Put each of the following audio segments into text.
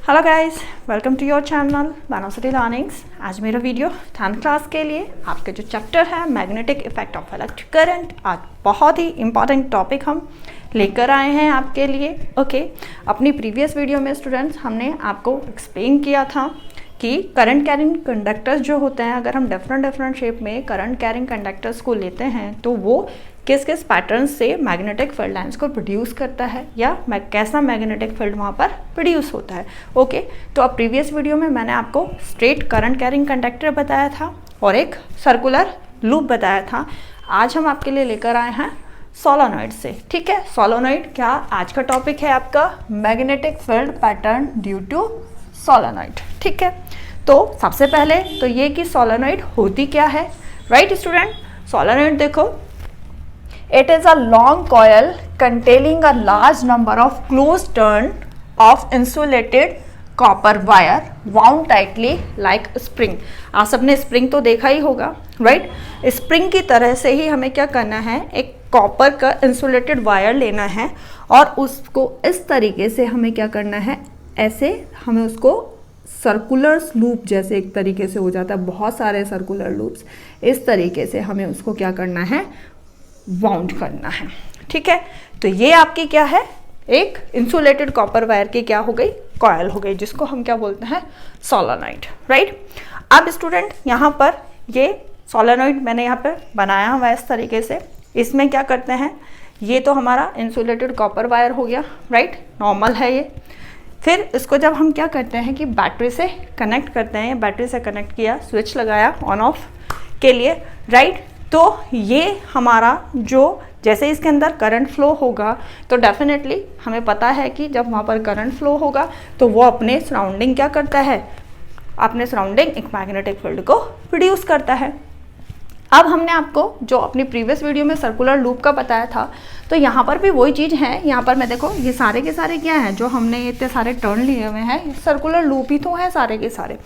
Hello guys, welcome to your channel Velocity Learnings. आज मेरा video 10th class के लिए आपके जो चैप्टर है magnetic effect of electric current, आज बहुत ही इंपॉर्टेंट टॉपिक हम लेकर आए हैं आपके लिए। ओके, अपनी प्रीवियस वीडियो में स्टूडेंट्स हमने आपको एक्सप्लेन किया था कि करंट कैरिंग कंडक्टर्स जो होते हैं, अगर हम डिफरेंट शेप में करंट कैरिंग कंडक्टर्स को लेते हैं तो वो किस किस पैटर्न से मैग्नेटिक फील्ड लाइंस को प्रोड्यूस करता है या कैसा मैग्नेटिक फील्ड वहाँ पर प्रोड्यूस होता है। ओके, तो अब प्रीवियस वीडियो में मैंने आपको स्ट्रेट करंट कैरिंग कंडक्टर बताया था और एक सर्कुलर लूप बताया था। आज हम आपके लिए लेकर आए हैं सोलेनॉइड से। ठीक है, सोलेनॉइड क्या आज का टॉपिक है आपका, magnetic field pattern due to solenoid. ठीक है, तो सबसे पहले तो ये कि सोलेनॉइड होती क्या है। राइट स्टूडेंट, सोलेनॉइड देखो, it is a long coil containing a large number of closed turn of insulated copper wire wound tightly like spring। आप सबने स्प्रिंग तो देखा ही होगा, राइट। स्प्रिंग की तरह से ही हमें क्या करना है, एक कॉपर का इंसुलेटेड वायर लेना है और उसको इस तरीके से हमें क्या करना है, ऐसे हमें उसको सर्कुलर लूप जैसे एक तरीके से हो जाता है, बहुत सारे सर्कुलर लूप्स, इस तरीके से हमें उसको क्या करना है, वाउंड करना है। ठीक है, तो ये आपकी क्या है, एक इंसुलेटेड कॉपर वायर की क्या हो गई, कॉयल हो गई, जिसको हम क्या बोलते हैं, सोलेनॉइड। राइट, अब स्टूडेंट यहाँ पर ये सोलेनॉइड मैंने यहाँ पर बनाया हुआ है इस तरीके से। इसमें क्या करते हैं, ये तो हमारा इंसुलेटेड कॉपर वायर हो गया, राइट, नॉर्मल है ये। फिर इसको जब हम क्या करते हैं कि बैटरी से कनेक्ट करते हैं, बैटरी से कनेक्ट किया, स्विच लगाया ऑन ऑफ के लिए, राइट, तो ये हमारा जो जैसे इसके अंदर करंट फ्लो होगा तो डेफिनेटली हमें पता है कि जब वहाँ पर करंट फ्लो होगा तो वो अपने सराउंडिंग क्या करता है, अपने सराउंडिंग एक मैग्नेटिक फील्ड को प्रोड्यूस करता है। अब हमने आपको जो अपनी प्रीवियस वीडियो में सर्कुलर लूप का बताया था, तो यहाँ पर भी वही चीज़ है। यहाँ पर मैं देखो, ये सारे के सारे क्या हैं, जो हमने इतने सारे टर्न लिए हुए हैं, सर्कुलर लूप ही तो है सारे के सारे।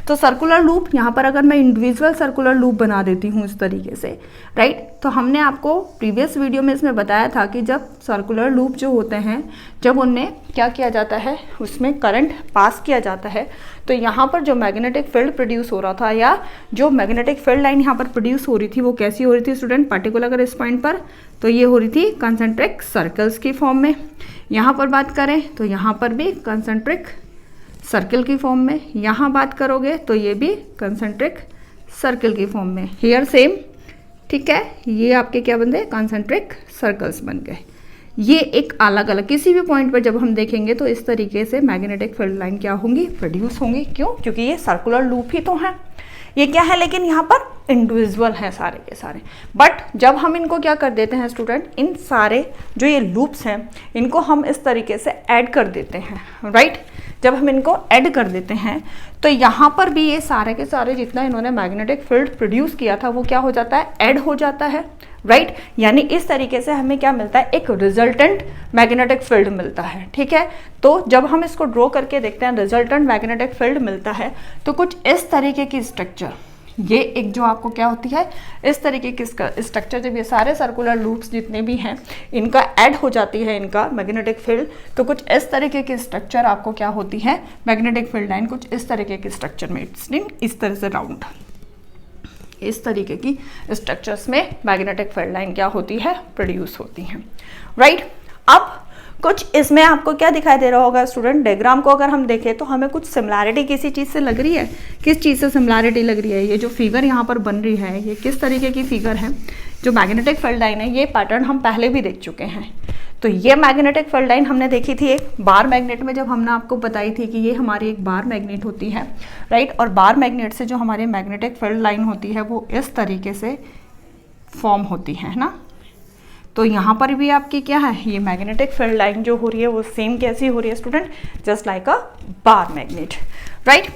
तो सर्कुलर लूप यहाँ पर अगर मैं इंडिविजुअल सर्कुलर लूप बना देती हूँ इस तरीके से, राइट, तो हमने आपको प्रीवियस वीडियो में इसमें बताया था कि जब सर्कुलर लूप जो होते हैं, जब उनमें क्या किया जाता है, उसमें करंट पास किया जाता है, तो यहाँ पर जो मैग्नेटिक फील्ड प्रोड्यूस हो रहा था या जो मैग्नेटिक फील्ड लाइन यहाँ पर प्रोड्यूस हो रही थी, वो कैसी हो रही थी स्टूडेंट, पर्टिकुलर अगर इस पॉइंट पर, तो ये हो रही थी कंसंट्रिक सर्कल्स की फॉर्म में। यहाँ पर बात करें तो यहाँ पर भी कंसंट्रिक सर्कल की फॉर्म में, यहाँ बात करोगे तो ये भी कंसंट्रिक सर्कल की फॉर्म में, हियर सेम। ठीक है, ये आपके क्या बन गए, कंसंट्रिक सर्कल्स बन गए। ये एक अलग अलग किसी भी पॉइंट पर जब हम देखेंगे तो इस तरीके से मैग्नेटिक फील्ड लाइन क्या होंगी, प्रोड्यूस होंगी। क्यों? क्योंकि ये सर्कुलर लूप ही तो है, ये क्या है, लेकिन यहाँ पर इंडिविजुअल है सारे के सारे। बट जब हम इनको क्या कर देते हैं स्टूडेंट, इन सारे जो ये लूप्स हैं इनको हम इस तरीके से ऐड कर देते हैं, राइट। जब हम इनको ऐड कर देते हैं तो यहाँ पर भी ये सारे के सारे जितना इन्होंने मैग्नेटिक फील्ड प्रोड्यूस किया था वो क्या हो जाता है, ऐड हो जाता है, राइट। यानी इस तरीके से हमें क्या मिलता है, एक रिजल्टेंट मैग्नेटिक फील्ड मिलता है। ठीक है, तो जब हम इसको ड्रॉ करके देखते हैं, रिजल्टेंट मैग्नेटिक फील्ड मिलता है तो कुछ इस तरीके की स्ट्रक्चर, ये एक जो आपको क्या होती है, इस तरीके की स्ट्रक्चर, जब ये सारे सर्कुलर लूप्स जितने भी हैं इनका ऐड हो जाती है इनका मैग्नेटिक फील्ड, तो कुछ इस तरीके की स्ट्रक्चर आपको क्या होती है, मैग्नेटिक फील्ड लाइन कुछ इस तरीके की स्ट्रक्चर में, इस तरह से राउंड, इस तरीके की स्ट्रक्चर्स में मैग्नेटिक फील्ड लाइन क्या होती है, प्रोड्यूस होती हैं, राइट। अब कुछ इसमें आपको क्या दिखाई दे रहा होगा स्टूडेंट, डायग्राम को अगर हम देखें तो हमें कुछ सिमिलैरिटी किसी चीज़ से लग रही है। किस चीज़ से सिमिलैरिटी लग रही है, ये जो फिगर यहाँ पर बन रही है ये किस तरीके की फिगर है, जो मैग्नेटिक फील्ड लाइन है, ये पैटर्न हम पहले भी देख चुके हैं। तो ये मैग्नेटिक फील्ड लाइन हमने देखी थी एक बार मैग्नेट में, जब हमने आपको बताई थी कि ये हमारी एक बार मैग्नेट होती है, राइट, और बार मैग्नेट से जो हमारी मैग्नेटिक फील्ड लाइन होती है वो इस तरीके से फॉर्म होती है ना। तो यहाँ पर भी आपकी क्या है, ये मैग्नेटिक फील्ड लाइन जो हो रही है वो सेम कैसी हो रही है स्टूडेंट, जस्ट लाइक अ बार मैग्नेट, राइट।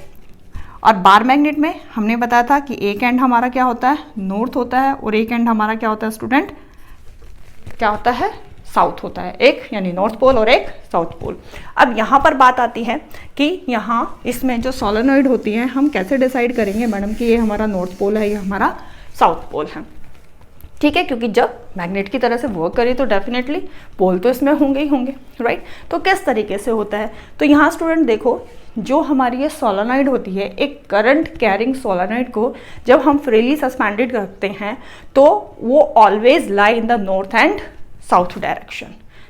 और बार मैग्नेट में हमने बताया था कि एक एंड हमारा क्या होता है, नॉर्थ होता है, और एक एंड हमारा क्या होता है स्टूडेंट, क्या होता है, साउथ होता है, एक यानी नॉर्थ पोल और एक साउथ पोल। अब यहाँ पर बात आती है कि यहाँ इसमें जो सोलेनॉइड होती है, हम कैसे डिसाइड करेंगे मैडम कि ये हमारा नॉर्थ पोल है, ये हमारा साउथ पोल है। ठीक है, क्योंकि जब मैग्नेट की तरह से वर्क करे तो डेफिनेटली पोल तो इसमें होंगे ही होंगे, राइट। तो किस तरीके से होता है, तो यहाँ स्टूडेंट देखो, जो हमारी ये सोलेनॉइड होती है, एक करंट कैरिंग सोलेनॉइड को जब हम फ्रीली सस्पेंडेड रखते हैं तो वो always lie in the north and south direction,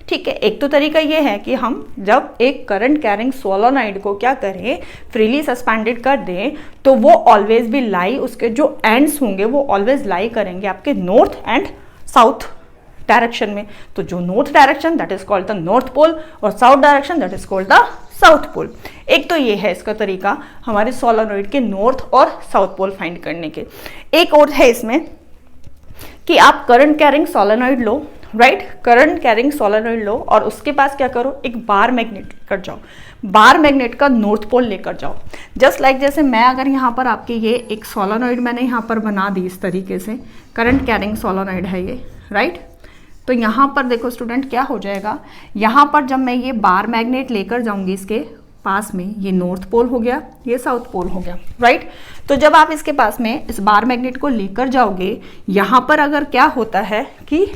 ठीक है। एक तो तरीका ये है कि हम जब एक करंट कैरिंग सोलेनॉइड को क्या करें, फ्रीली सस्पेंडेड कर दें, तो वो ऑलवेज भी लाई, उसके जो एंड्स होंगे वो ऑलवेज लाई करेंगे आपके नॉर्थ एंड साउथ डायरेक्शन में। तो जो north direction that is called the north pole और south direction that is called the south pole. एक तो ये है इसका तरीका हमारे सोलेनॉइड के नॉर्थ और साउथ पोल फाइंड करने के। एक और है इसमें कि आप करंट कैरिंग सोलेनॉइड लो, राइट, करंट कैरिंग सोलेनॉइड लो और उसके पास क्या करो, एक बार मैग्नेट लेकर जाओ, बार मैग्नेट का नॉर्थ पोल लेकर जाओ। जस्ट लाइक जैसे मैं अगर यहाँ पर आपके ये एक सोलेनॉइड मैंने यहाँ पर बना दी इस तरीके से, करंट कैरिंग सोलेनॉइड है ये, राइट। तो यहाँ पर देखो स्टूडेंट क्या हो जाएगा, यहाँ पर जब मैं ये बार मैग्नेट लेकर जाऊंगी इसके पास में, ये नॉर्थ पोल हो गया, ये साउथ पोल हो गया, राइट। तो जब आप इसके पास में इस बार मैग्नेट को लेकर जाओगे, यहाँ पर अगर क्या होता है कि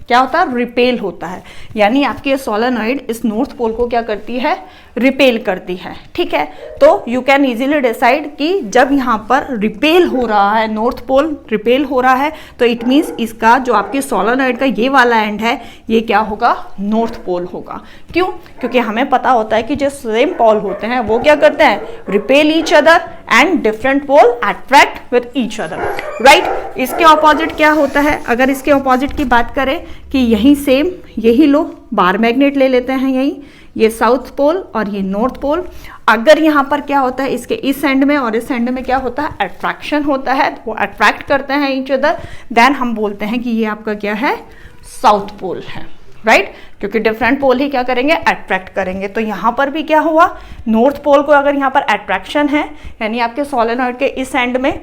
क्या होता है, रिपेल होता है, यानी आपकी सोलेनॉइड इस नॉर्थ पोल को क्या करती है, रिपेल करती है, ठीक है। तो यू कैन इजीली डिसाइड कि जब यहाँ पर रिपेल हो रहा है, नॉर्थ पोल रिपेल हो रहा है, तो इट मीन्स इसका जो आपकी सोलेनॉइड का ये वाला एंड है ये क्या होगा, नॉर्थ पोल होगा। क्यों, क्योंकि हमें पता होता है कि जो सेम पोल होते हैं वो क्या करते हैं, repel each other and different pole attract with each other, right. इसके ऑपोजिट क्या होता है, अगर इसके ऑपोजिट की बात करें कि यही सेम, यही लो बार मैग्नेट ले लेते हैं, यही ये साउथ पोल और ये नॉर्थ पोल, अगर यहाँ पर क्या होता है, इसके इस एंड में और इस एंड में क्या होता है, अट्रैक्शन होता है, वो अट्रैक्ट करते हैं ईच अदर, देन हम बोलते हैं कि ये आपका क्या है, साउथ पोल है, राइट, क्योंकि डिफरेंट पोल ही क्या करेंगे, अट्रैक्ट करेंगे। तो यहाँ पर भी क्या हुआ, नॉर्थ पोल को अगर यहाँ पर अट्रैक्शन है, यानी आपके सोलेनॉइड के इस एंड में,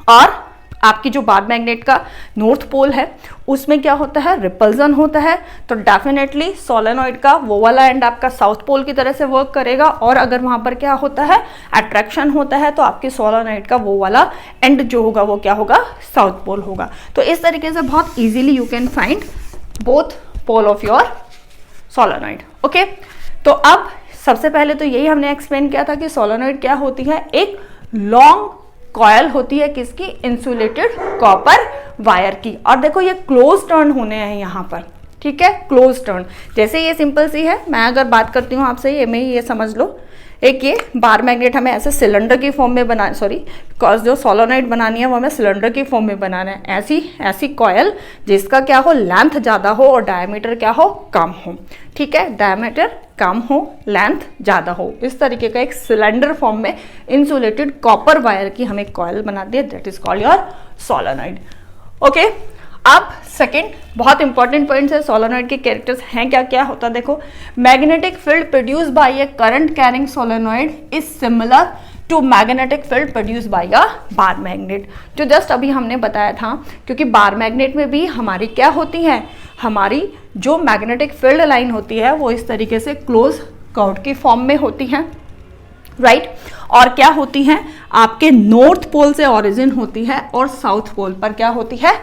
और आपकी जो बार मैग्नेट का नॉर्थ पोल है उसमें क्या होता है, रिपल्जन होता है, तो डेफिनेटली सोलेनॉइड का वो वाला एंड आपका साउथ पोल की तरह से वर्क करेगा, और अगर वहां पर क्या होता है, अट्रैक्शन होता है, तो आपके सोलेनॉइड का वो वाला एंड जो होगा वो क्या होगा, साउथ पोल होगा। तो इस तरीके से बहुत easily you can find both pole of your solenoid, okay. तो अब सबसे पहले तो यही हमने एक्सप्लेन किया था कि सोलेनॉइड क्या होती है, एक लॉन्ग कॉयल होती है, किसकी, इंसुलेटेड कॉपर वायर की। और देखो ये क्लोज टर्न होने हैं यहाँ पर, ठीक है, क्लोज टर्न। जैसे ये सिंपल सी है, मैं अगर बात करती हूँ आपसे, ये में ये समझ लो, एक ये बार मैग्नेट हमें ऐसे सिलेंडर की फॉर्म में बना, सॉरी जो सोलेनॉइड बनानी है वो हमें सिलेंडर की फॉर्म में बनाना है, ऐसी कॉयल जिसका क्या हो, लेंथ ज़्यादा हो और डायमीटर क्या हो, कम हो, ठीक है, डायमीटर कम हो, लेंथ ज़्यादा हो, इस तरीके का एक सिलेंडर फॉर्म में इंसुलेटेड कॉपर वायर की हमें कॉयल बना दी है, that is called your solenoid, okay. अब सेकेंड बहुत इंपॉर्टेंट पॉइंट है, सोलेनॉइड के कैरेक्टर्स हैं क्या क्या होता है, देखो, magnetic field produce by a current carrying solenoid is similar to magnetic field produce by a bar magnet, जो जस्ट अभी हमने बताया था, क्योंकि बार मैग्नेट में भी हमारी क्या होती है, हमारी जो मैग्नेटिक फील्ड लाइन होती है वो इस तरीके से क्लोज कर्व की फॉर्म में होती है, राइट, और क्या होती है, आपके नॉर्थ पोल से ओरिजिन होती है और साउथ पोल पर क्या होती है,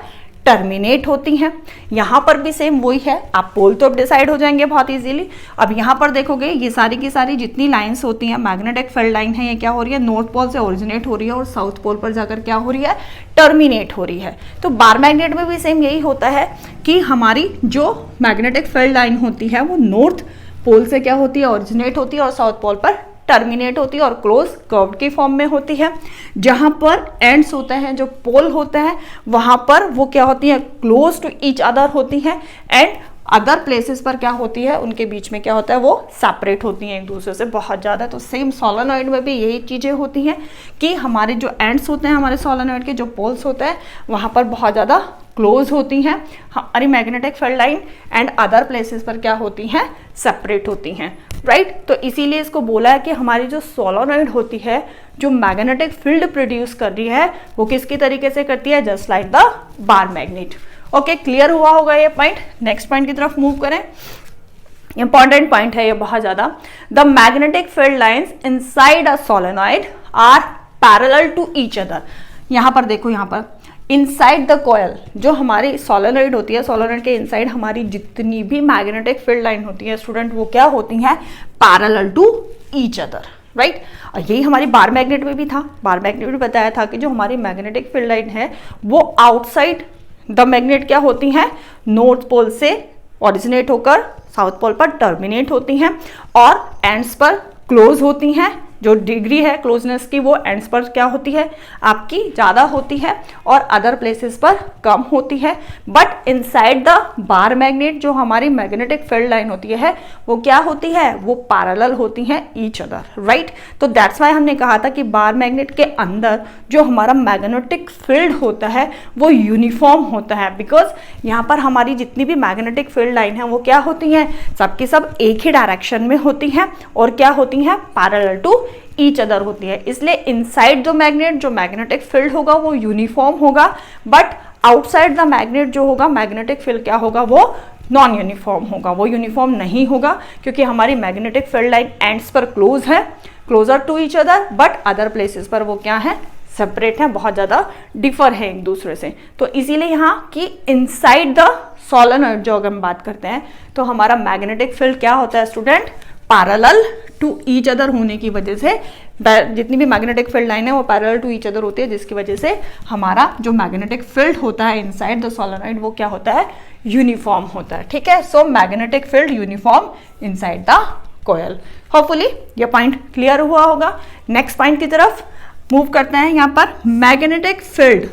टर्मिनेट होती हैं। यहाँ पर भी सेम वही है, आप पोल तो अब डिसाइड हो जाएंगे बहुत इजीली। अब यहाँ पर देखोगे ये सारी की सारी जितनी लाइंस होती हैं, मैग्नेटिक फील्ड लाइन है, ये क्या हो रही है, नॉर्थ पोल से ओरिजिनेट हो रही है और साउथ पोल पर जाकर क्या हो रही है, टर्मिनेट हो रही है। तो बार मैग्नेट में भी सेम यही होता है कि हमारी जो मैग्नेटिक फील्ड लाइन होती है वो नॉर्थ पोल से क्या होती है, ओरिजिनेट होती है और साउथ पोल पर टर्मिनेट होती है और क्लोज कर्व की फॉर्म में होती है। जहां पर एंड्स होते हैं, जो पोल होते हैं, वहां पर वो क्या होती है, क्लोज टू ईच अदर होती हैं, एंड अदर प्लेसेस पर क्या होती है, उनके बीच में क्या होता है, वो सेपरेट होती हैं एक दूसरे से बहुत ज़्यादा। तो सेम सोलेनॉइड में भी यही चीज़ें होती हैं कि हमारे जो एंड्स होते हैं, हमारे सोलेनॉइड के जो पोल्स होते हैं, वहाँ पर बहुत ज़्यादा क्लोज होती हैं हमारी magnetic field line, and other places पर क्या होती हैं, सेपरेट होती हैं, राइट। तो इसीलिए इसको बोला है कि हमारी जो सोलेनॉइड होती है, जो मैग्नेटिक फील्ड प्रोड्यूस कर रही है, वो किसकी तरीके से करती है, just like the bar magnet. Okay, clear हुआ होगा ये पॉइंट। नेक्स्ट पॉइंट की तरफ मूव करें, इंपॉर्टेंट पॉइंट है ये बहुत ज्यादा। The magnetic field lines inside a solenoid are parallel to each other. यहां पर देखो, यहां पर इनसाइड द कॉयल जो हमारी सोलेनॉइड होती है, सोलेनॉइड के इनसाइड हमारी जितनी भी मैग्नेटिक फील्ड लाइन होती है स्टूडेंट, वो क्या होती हैं, parallel to each other, right. और यही हमारी बार मैग्नेट में भी था। बार मैग्नेट में बताया था कि जो हमारी मैग्नेटिक फील्ड लाइन है वो आउटसाइड द मैग्नेट क्या होती हैं, नॉर्थ पोल से ओरिजिनेट होकर साउथ पोल पर टर्मिनेट होती हैं और एंड्स पर क्लोज होती हैं। जो डिग्री है क्लोजनेस की वो एंड्स पर क्या होती है, आपकी ज़्यादा होती है और अदर प्लेसेस पर कम होती है। But inside the bar magnet जो हमारी मैग्नेटिक फील्ड लाइन होती है वो क्या होती है, वो पैरेलल होती हैं ईच अदर, राइट। तो दैट्स वाई हमने कहा था कि बार मैग्नेट के अंदर जो हमारा मैग्नेटिक फील्ड होता है वो यूनिफॉर्म होता है, बिकॉज यहाँ पर हमारी जितनी भी मैग्नेटिक फील्ड लाइन है वो क्या होती हैं, सबकी सब एक ही डायरेक्शन में होती हैं और क्या होती हैं, पैरेलल टू ईच अदर होती है। इसलिए इनसाइड जो मैग्नेटिक फील्ड होगा वो यूनिफॉर्म होगा, बट आउटसाइड द मैग्नेट जो होगा मैग्नेटिक फील्ड क्या होगा, वो नॉन यूनिफॉर्म होगा, वो यूनिफॉर्म नहीं होगा क्योंकि हमारी मैग्नेटिक फील्ड लाइन एंड्स पर क्लोज है, closer to each other, but other places पर वो क्या है, सेपरेट है, बहुत ज़्यादा डिफर है एक दूसरे से। तो इसीलिए यहाँ कि इनसाइड द सोलेनॉइड जो अगर हम बात करते हैं तो हमारा मैग्नेटिक फील्ड क्या होता है student, parallel to each other होने की वजह से जितनी भी मैग्नेटिक फील्ड लाइन है वो पैरेलल टू ईच अदर होती है, जिसकी वजह से हमारा जो मैग्नेटिक फील्ड होता है इनसाइड द सोलेनॉइड वो क्या होता है, यूनिफॉर्म होता है, ठीक है। So magnetic field uniform inside the coil. Hopefully ये पॉइंट क्लियर हुआ होगा। नेक्स्ट पॉइंट की तरफ मूव करते हैं। यहाँ पर magnetic field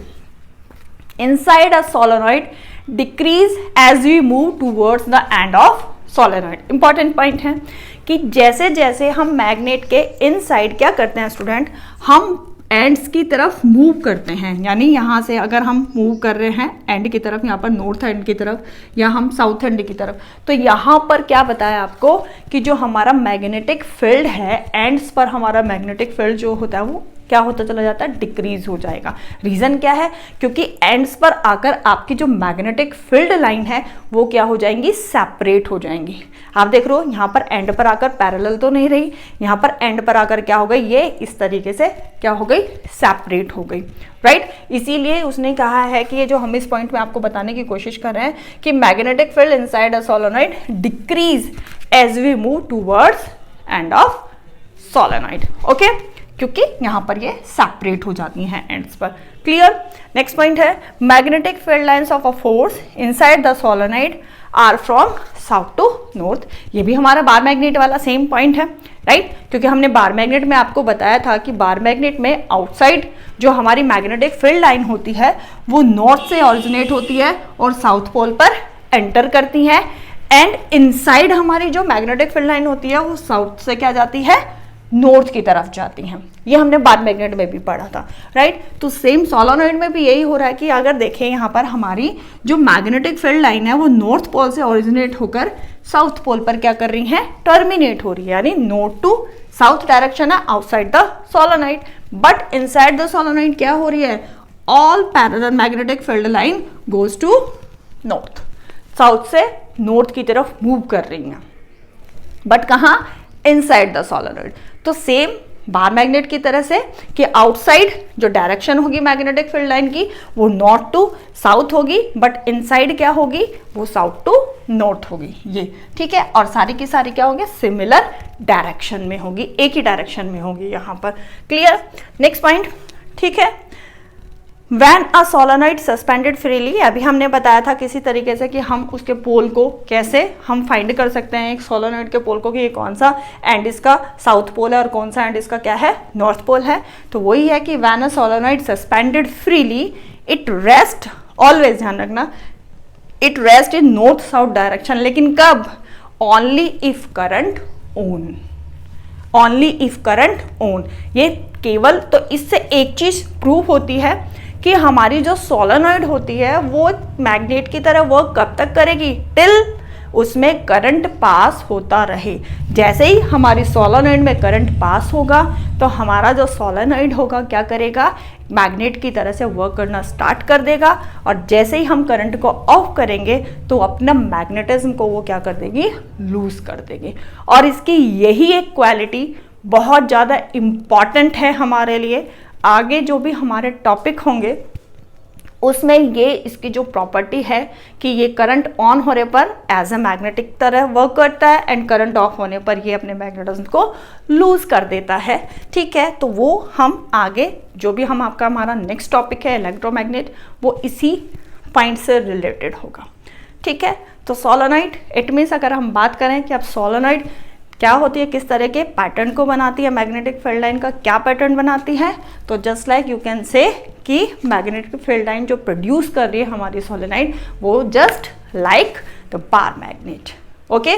inside a solenoid decrease as we move towards the end of solenoid. Important point है कि जैसे जैसे हम मैग्नेट के इनसाइड क्या करते हैं स्टूडेंट, हम एंड्स की तरफ मूव करते हैं, यानी यहाँ से अगर हम मूव कर रहे हैं एंड की तरफ, यहाँ पर नॉर्थ एंड की तरफ या हम साउथ एंड की तरफ, तो यहाँ पर क्या बताया आपको कि जो हमारा मैग्नेटिक फील्ड है एंड्स पर हमारा मैग्नेटिक फील्ड जो होता है वो क्या होता चला जाता है, डिक्रीज हो जाएगा। रीजन क्या है, क्योंकि एंड्स पर आकर आपकी जो मैग्नेटिक फील्ड लाइन है वो क्या हो जाएंगी, सेपरेट हो जाएंगी। आप देख रहे हो यहाँ पर एंड पर आकर पैरेलल तो नहीं रही, यहाँ पर एंड पर आकर क्या हो गई, ये इस तरीके से क्या हो गई, सेपरेट हो गई, राइट। इसीलिए उसने कहा है कि ये जो हम इस पॉइंट में आपको बताने की कोशिश कर रहे हैं कि magnetic field inside a solenoid decrease as we move towards end of solenoid, okay, क्योंकि यहां पर ये सेपरेट हो जाती हैं एंड्स पर। क्लियर। नेक्स्ट पॉइंट है magnetic field lines of a force inside the solenoid are from south to north. ये भी हमारा बार मैग्नेट वाला सेम पॉइंट है, राइट, क्योंकि हमने बार मैग्नेट में आपको बताया था कि बार मैग्नेट में आउटसाइड जो हमारी मैग्नेटिक फील्ड लाइन होती है वो नॉर्थ से ऑरिजिनेट होती है और साउथ पोल पर एंटर करती है, एंड इनसाइड हमारी जो मैग्नेटिक फील्ड लाइन होती है वो साउथ से क्या जाती है, नॉर्थ की तरफ जाती हैं। ये हमने बार मैग्नेट में भी पढ़ा था, राइट। तो सेम सोलेनॉइड में भी यही हो रहा है कि अगर देखें यहाँ पर हमारी जो मैग्नेटिक फील्ड लाइन है वो नॉर्थ पोल से ओरिजिनेट होकर साउथ पोल पर क्या कर रही है, टर्मिनेट हो रही है, यानी नॉर्थ टू साउथ डायरेक्शन है outside the solenoid, but inside the solenoid क्या हो रही है, all parallel magnetic field line goes to north, south से नॉर्थ की तरफ मूव कर रही हैं, बट कहाँ, इनसाइड द सोलेनॉइड। तो सेम बार मैग्नेट की तरह से कि आउटसाइड जो डायरेक्शन होगी मैग्नेटिक फील्ड लाइन की वो नॉर्थ टू साउथ होगी, बट इनसाइड क्या होगी, वो साउथ टू नॉर्थ होगी, ये ठीक है। और सारी की सारी क्या होंगे, सिमिलर डायरेक्शन में होगी, एक ही डायरेक्शन में होगी यहाँ पर। क्लियर। नेक्स्ट पॉइंट, ठीक है। When a solenoid suspended freely, अभी हमने बताया था किसी तरीके से कि हम उसके पोल को कैसे हम फाइंड कर सकते हैं, एक सोलेनॉइड के पोल को, कि ये कौन सा एंड इसका साउथ पोल है और कौन सा एंड इसका क्या है, नॉर्थ पोल है। तो वही है कि when a solenoid suspended freely it rest, always ध्यान रखना, it rest in north south direction, लेकिन कब, only if current on, only if current on. ये केवल, तो इससे एक चीज प्रूव होती है कि हमारी जो सोलेनॉइड होती है वो मैग्नेट की तरह वर्क कब तक करेगी, टिल उसमें करंट पास होता रहे। जैसे ही हमारी सोलेनॉइड में करंट पास होगा तो हमारा जो सोलेनॉइड होगा क्या करेगा, मैग्नेट की तरह से वर्क करना स्टार्ट कर देगा, और जैसे ही हम करंट को ऑफ करेंगे तो अपना मैग्नेटिज्म को वो क्या कर देगी, लूज कर देगी। और इसकी यही एक क्वालिटी बहुत ज़्यादा इम्पॉर्टेंट है हमारे लिए। आगे जो भी हमारे टॉपिक होंगे उसमें ये इसकी जो प्रॉपर्टी है कि ये करंट ऑन होने पर एज ए मैग्नेटिक तरह वर्क करता है एंड करंट ऑफ होने पर ये अपने मैग्नेटिज्म को लूज कर देता है। ठीक है, तो वो हम आगे जो भी हमारा नेक्स्ट टॉपिक है इलेक्ट्रोमैग्नेट, वो इसी पॉइंट से रिलेटेड होगा। ठीक है, तो सोलेनोइड इट मीन्स अगर हम बात करें कि अब सोलेनोइड क्या होती है, किस तरह के पैटर्न को बनाती है, मैग्नेटिक फील्ड लाइन का क्या पैटर्न बनाती है, तो just like you can say कि मैग्नेटिक फील्ड लाइन जो प्रोड्यूस कर रही है हमारी सोलेनोइड वो just like the bar magnet. Okay.